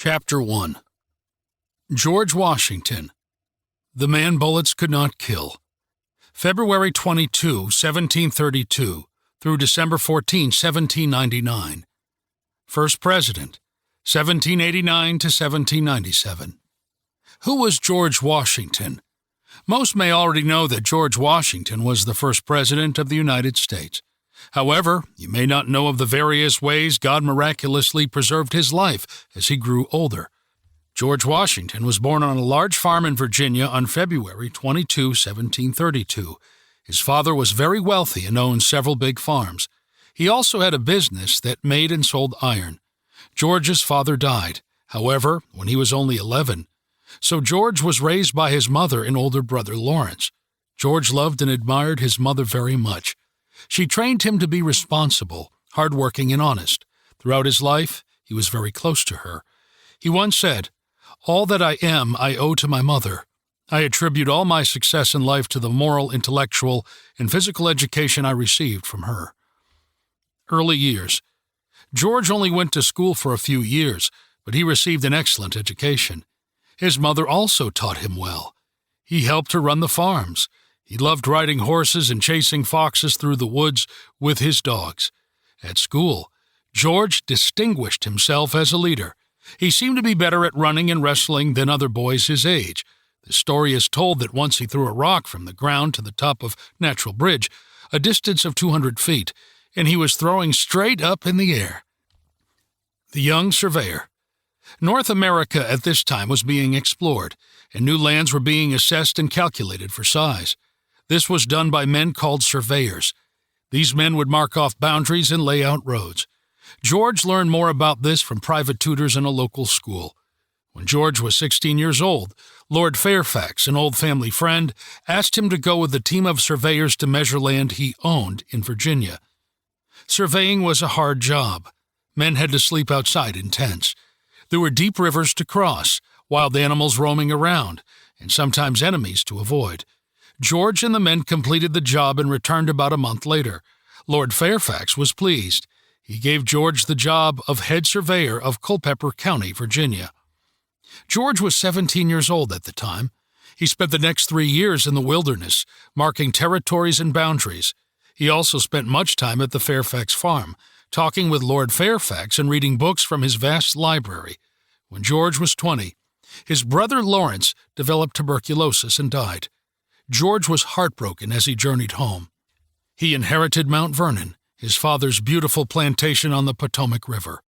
Chapter 1. George Washington, the man bullets could not kill. February 22, 1732, through December 14, 1799. First President, 1789 to 1797. Who was George Washington? Most may already know that George Washington was the first President of the United States. However, you may not know of the various ways God miraculously preserved his life as he grew older. George Washington was born on a large farm in Virginia on February 22, 1732. His father was very wealthy and owned several big farms. He also had a business that made and sold iron. George's father died, however, when he was only 11. So George was raised by his mother and older brother Lawrence. George loved and admired his mother very much. She trained him to be responsible, hardworking, and honest. Throughout his life, he was very close to her. He once said, "All that I am, I owe to my mother. I attribute all my success in life to the moral, intellectual, and physical education I received from her." Early years. George only went to school for a few years, but he received an excellent education. His mother also taught him well. He helped her run the farms. He loved riding horses and chasing foxes through the woods with his dogs. At school, George distinguished himself as a leader. He seemed to be better at running and wrestling than other boys his age. The story is told that once he threw a rock from the ground to the top of Natural Bridge, a distance of 200 feet, and he was throwing straight up in the air. The young surveyor. North America at this time was being explored, and new lands were being assessed and calculated for size. This was done by men called surveyors. These men would mark off boundaries and lay out roads. George learned more about this from private tutors in a local school. When George was 16 years old, Lord Fairfax, an old family friend, asked him to go with a team of surveyors to measure land he owned in Virginia. Surveying was a hard job. Men had to sleep outside in tents. There were deep rivers to cross, wild animals roaming around, and sometimes enemies to avoid. George and the men completed the job and returned about a month later. Lord Fairfax was pleased. He gave George the job of head surveyor of Culpeper County, Virginia. George was 17 years old at the time. He spent the next 3 years in the wilderness, marking territories and boundaries. He also spent much time at the Fairfax farm, talking with Lord Fairfax and reading books from his vast library. When George was 20, his brother Lawrence developed tuberculosis and died. George was heartbroken as he journeyed home. He inherited Mount Vernon, his father's beautiful plantation on the Potomac River.